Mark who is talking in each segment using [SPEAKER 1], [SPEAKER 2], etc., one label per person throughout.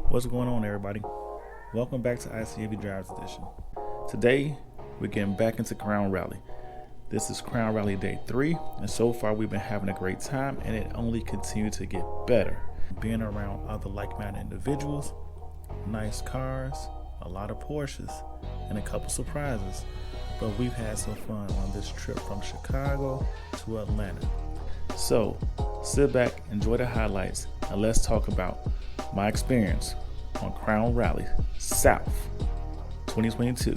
[SPEAKER 1] What's going on, everybody? Welcome back to ICNV Drivers Edition. Today, we're getting back into Crown Rally. This is Crown Rally Day 3, and so far we've been having a great time, and it only continued to get better. Being around other like-minded individuals, nice cars, a lot of Porsches, and a couple surprises. But we've had some fun on this trip from Chicago to Atlanta. So, sit back, enjoy the highlights, and let's talk about my experience on Crown Rally South 2022,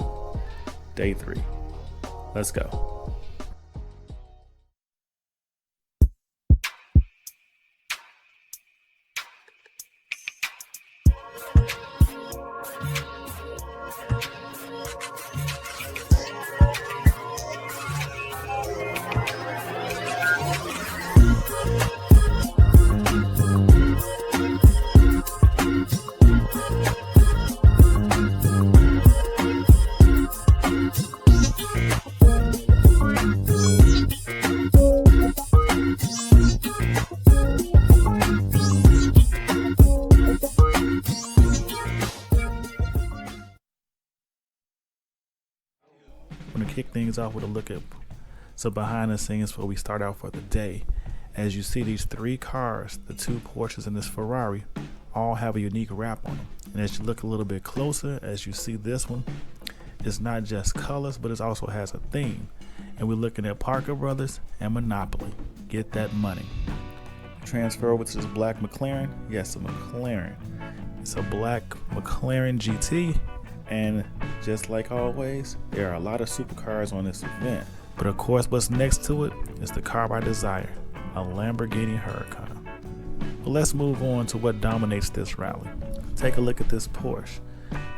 [SPEAKER 1] Day 3. Let's go. I'm gonna kick things off with a look at some behind the scenes before we start out for the day. As you see, these three cars, the two Porsches and this Ferrari, all have a unique wrap on them. And as you look a little bit closer, as you see this one, it's not just colors, but it also has a theme. And we're looking at Parker Brothers and Monopoly. Get that money. Transfer over to this black McLaren. Yes, a McLaren. It's a black McLaren GT. And just like always, there are a lot of supercars on this event. But of course, what's next to it is the car I desire, a Lamborghini Huracan. But let's move on to what dominates this rally. Take a look at this Porsche.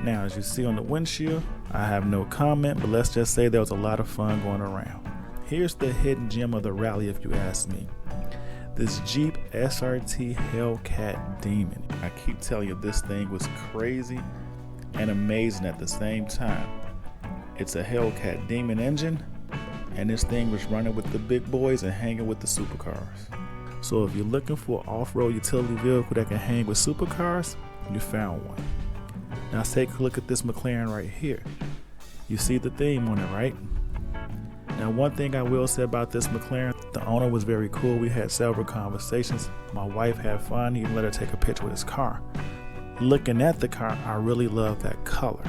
[SPEAKER 1] Now, as you see on the windshield, I have no comment, but let's just say there was a lot of fun going around. Here's the hidden gem of the rally, if you ask me. This Jeep SRT Hellcat Demon. I keep telling you, this thing was crazy and amazing at the same time. It's a Hellcat Demon engine, and this thing was running with the big boys and hanging with the supercars. So if you're looking for an off-road utility vehicle that can hang with supercars, you found one. Now let's take a look at this McLaren right here. You see the theme on it, right? Now one thing I will say about this McLaren, the owner was very cool. We had several conversations. My wife had fun. He let her take a picture with his car. Looking at the car, I really love that color.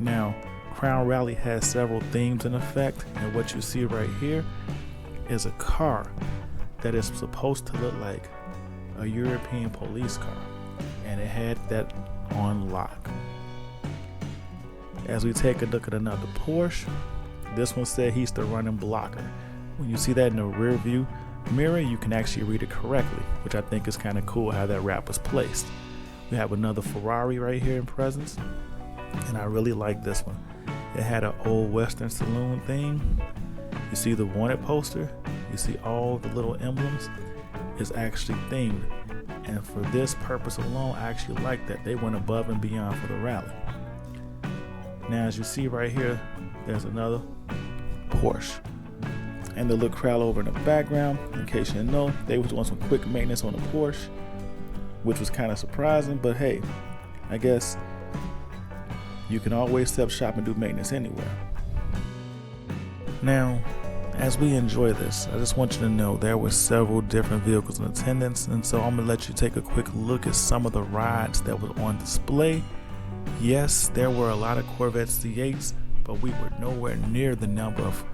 [SPEAKER 1] Now, Crown Rally has several themes in effect, and what you see right here is a car that is supposed to look like a European police car, and it had that on lock. As we take a look at another Porsche, this one said he's the running blocker. When you see that in the rear view mirror, you can actually read it correctly, which I think is kind of cool how that wrap was placed. We have another Ferrari right here in presence, and I really like this one. It had an old Western saloon theme. You see the wanted poster, you see all the little emblems. It's actually themed, and for this purpose alone, I actually like that they went above and beyond for the rally. Now, as you see right here, there's another Porsche. And the little crowd over in the background, in case you didn't know, they was doing some quick maintenance on the Porsche, which was kind of surprising, but hey, I guess you can always step shop and do maintenance anywhere. Now, as we enjoy this, I just want you to know there were several different vehicles in attendance, and so I'm gonna let you take a quick look at some of the rides that were on display. Yes, there were a lot of Corvette C8s, but we were nowhere near the number of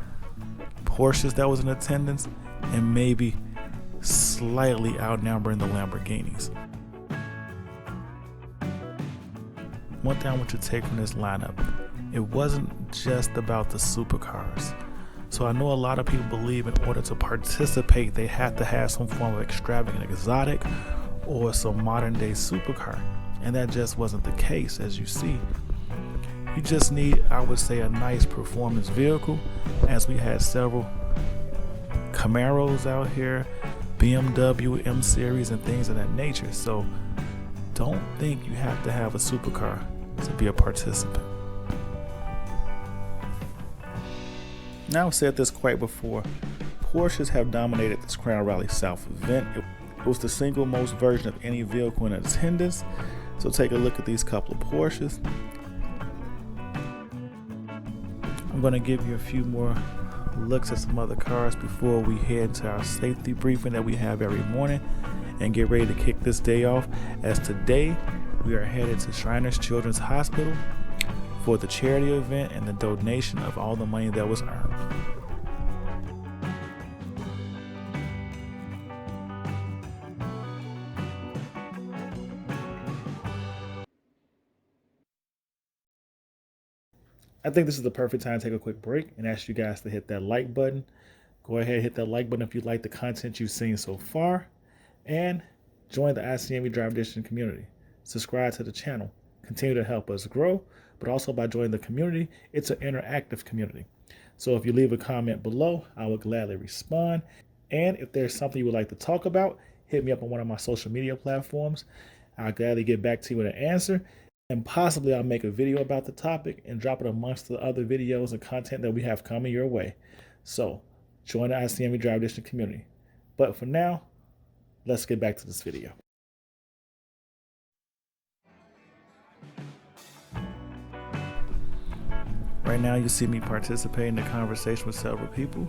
[SPEAKER 1] Porsches that was in attendance, and maybe slightly outnumbering the Lamborghinis. One thing I want you to take from this lineup, it wasn't just about the supercars. So I know a lot of people believe in order to participate, they have to have some form of extravagant exotic or some modern day supercar. And that just wasn't the case, as you see. You just need, I would say, a nice performance vehicle, as we had several Camaros out here, BMW M Series and things of that nature. So don't think you have to have a supercar to be a participant. Now, I've said this quite before, Porsches have dominated this Crown Rally South event. It was the single most version of any vehicle in attendance. So take a look at these couple of Porsches. I'm going to give you a few more looks at some other cars before we head to our safety briefing that we have every morning and get ready to kick this day off, as today we are headed to Shriners Children's Hospital for the charity event and the donation of all the money that was earned. I think this is the perfect time to take a quick break and ask you guys to hit that like button. Go ahead and hit that like button if you like the content you've seen so far, and join the ICNV Drive Edition community. Subscribe to the channel. Continue to help us grow, but also by joining the community, it's an interactive community. So if you leave a comment below, I will gladly respond. And if there's something you would like to talk about, hit me up on one of my social media platforms. I'll gladly get back to you with an answer. And possibly I'll make a video about the topic and drop it amongst the other videos and content that we have coming your way. So join the ICNV Drive Edition community. But for now, let's get back to this video. Right now you see me participate in the conversation with several people.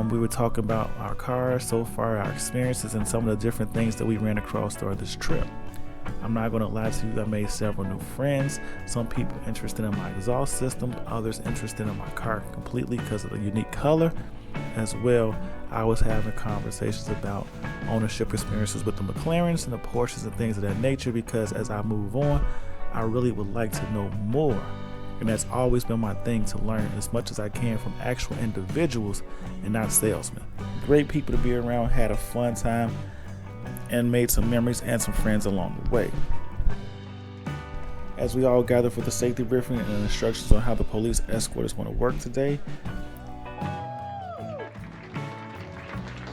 [SPEAKER 1] We were talking about our cars so far, our experiences, and some of the different things that we ran across during this trip. I'm not going to lie to you, I made several new friends. Some people interested in my exhaust system, others interested in my car completely because of the unique color. As well, I was having conversations about ownership experiences with the McLarens and the Porsches and things of that nature, because as I move on, I really would like to know more. And that's always been my thing, to learn as much as I can from actual individuals and not salesmen. Great people to be around, had a fun time, and made some memories and some friends along the way. As we all gather for the safety briefing and instructions on how the police escort is going to work today.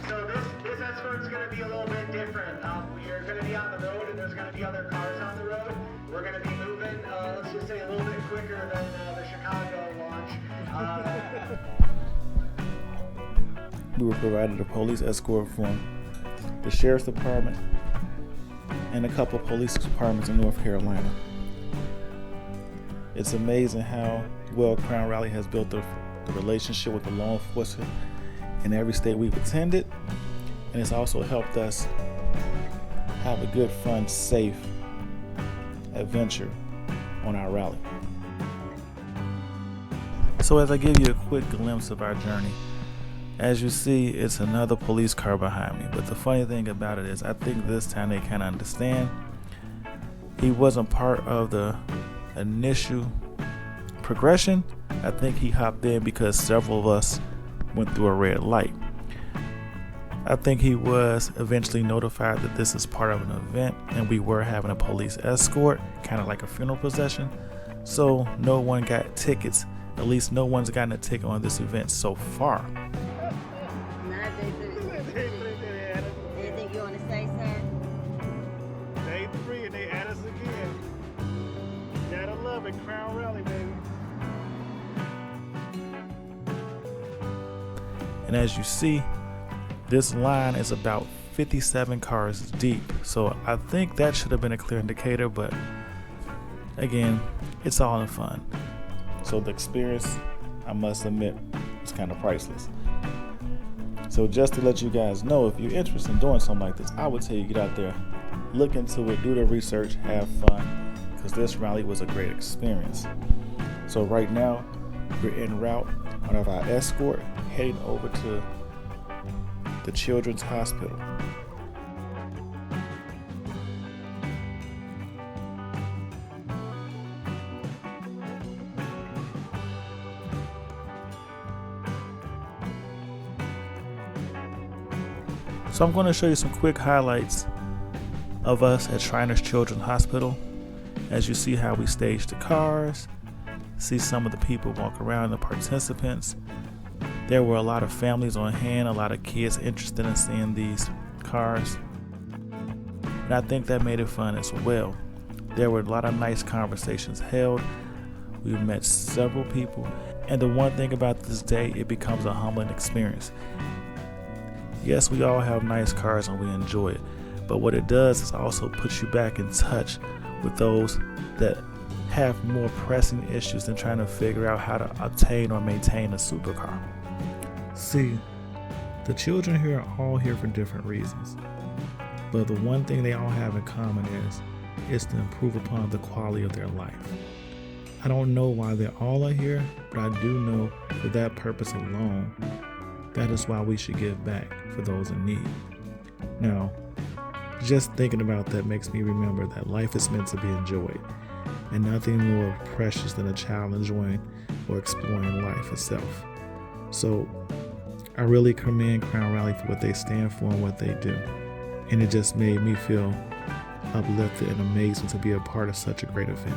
[SPEAKER 2] So this escort is going to be a little bit different. We are going to be on the road, and there's going to be other cars on the road. We're going to be moving, let's just say, a little bit quicker than the Chicago launch.
[SPEAKER 1] We were provided a police escort from the Sheriff's Department and a couple of police departments in North Carolina. It's amazing how well Crown Rally has built the relationship with the law enforcement in every state we've attended, and it's also helped us have a good, fun, safe adventure on our rally. So as I give you a quick glimpse of our journey, as you see, it's another police car behind me. But the funny thing about it is, I think this time they kind of understand. He wasn't part of the initial progression. I think he hopped in because several of us went through a red light. I think he was eventually notified that this is part of an event, and we were having a police escort, kind of like a funeral procession. So no one got tickets. At least no one's gotten a ticket on this event so far.
[SPEAKER 3] Anything you want to say, sir?
[SPEAKER 1] Day 3 and they at us again. Gotta love it, Crown Rally, baby. And as you see, this line is about 57 cars deep. So I think that should have been a clear indicator, but again, it's all in fun. So the experience, I must admit, is kind of priceless. So just to let you guys know, if you're interested in doing something like this, I would tell you get out there, look into it, do the research, have fun, because this rally was a great experience. So right now, we're en route on our escort, heading over to the Children's Hospital. So I'm going to show you some quick highlights of us at Shriners Children's Hospital. As you see how we staged the cars, see some of the people walk around, the participants. There were a lot of families on hand, a lot of kids interested in seeing these cars. And I think that made it fun as well. There were a lot of nice conversations held. We met several people. And the one thing about this day, it becomes a humbling experience. Yes, we all have nice cars and we enjoy it, but what it does is also puts you back in touch with those that have more pressing issues than trying to figure out how to obtain or maintain a supercar. See, the children here are all here for different reasons, but the one thing they all have in common is to improve upon the quality of their life. I don't know why they all are here, but I do know for that purpose alone, that is why we should give back for those in need. Now, just thinking about that makes me remember that life is meant to be enjoyed, and nothing more precious than a child enjoying or exploring life itself. So I really commend Crown Rally for what they stand for and what they do. And it just made me feel uplifted and amazing to be a part of such a great event.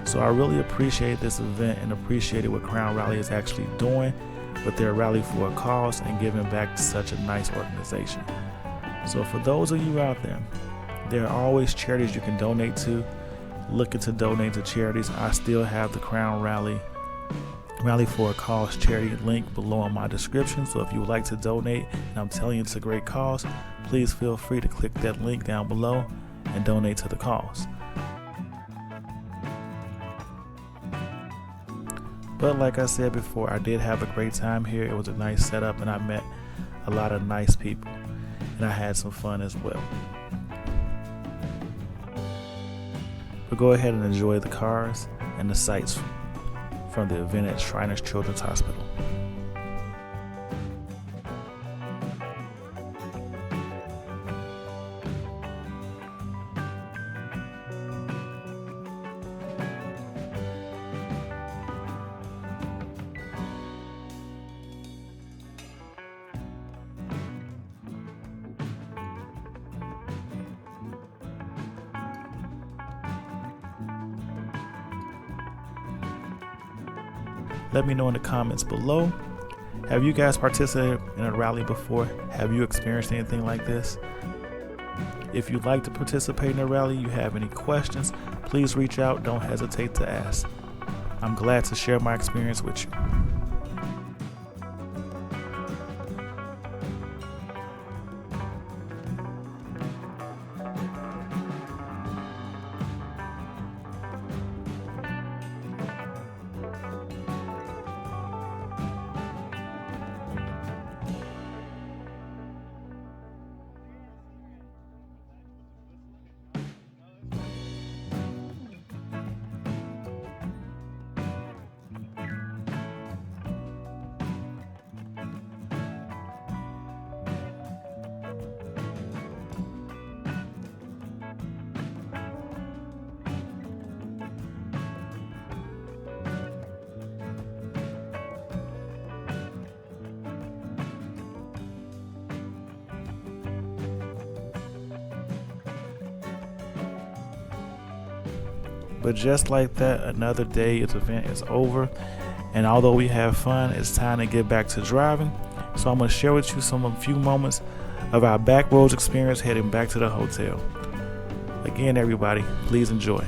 [SPEAKER 1] So I really appreciate this event and appreciate what Crown Rally is actually doing with their Rally for a Cause and giving back to such a nice organization. So for those of you out there are always charities you can donate to. Looking to donate to charities, I still have the Crown Rally for a Cause charity link below in my description. So if you would like to donate, and I'm telling you it's a great cause, please feel free to click that link down below and donate to the cause. But like I said before, I did have a great time here. It was a nice setup and I met a lot of nice people and I had some fun as well. But go ahead and enjoy the cars and the sights from the event at Shriners Children's Hospital. Let me know in the comments below. Have you guys participated in a rally before? Have you experienced anything like this? If you'd like to participate in a rally, you have any questions, please reach out. Don't hesitate to ask. I'm glad to share my experience with you. But just like that, another day's event is over. And although we have fun, it's time to get back to driving. So I'm going to share with you a few moments of our back roads experience heading back to the hotel. Again, everybody, please enjoy.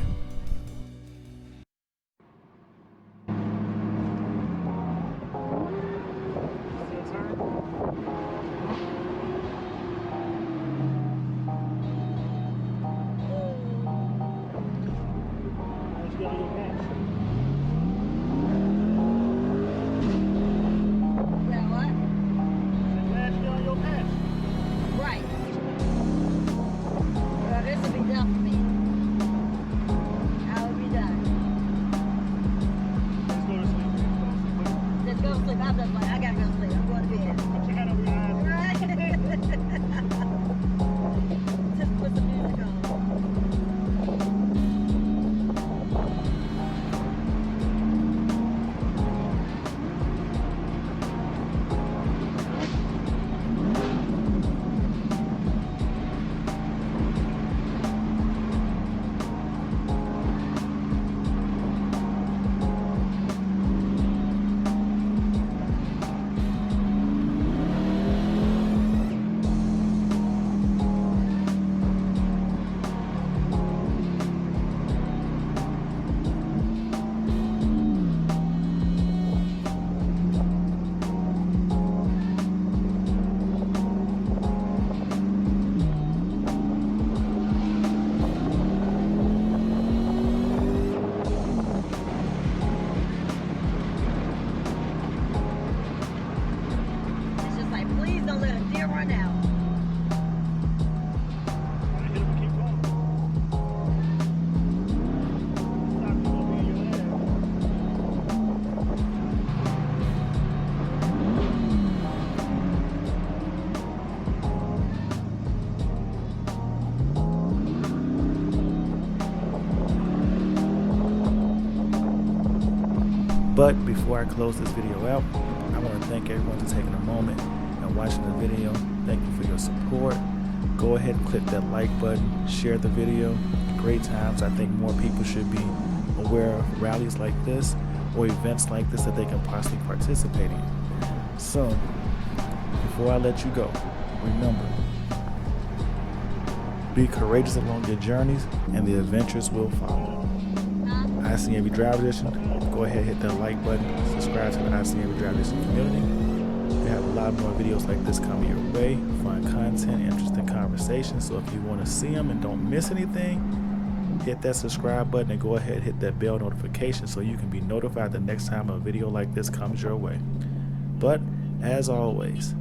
[SPEAKER 1] But before I close this video out, I want to thank everyone for taking a moment and watching the video. Thank you for your support. Go ahead and click that like button, share the video. Great times. I think more people should be aware of rallies like this or events like this that they can possibly participate in. So, before I let you go, remember, be courageous along your journeys and the adventures will follow. ICNV Drive Edition, go ahead and hit that like button, subscribe to the ICNV Drive Edition community. We have a lot more videos like this coming your way, fun content, interesting conversations. So if you want to see them and don't miss anything, hit that subscribe button and go ahead and hit that bell notification so you can be notified the next time a video like this comes your way. But as always,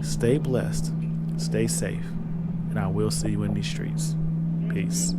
[SPEAKER 1] stay blessed, stay safe, and I will see you in these streets. Peace.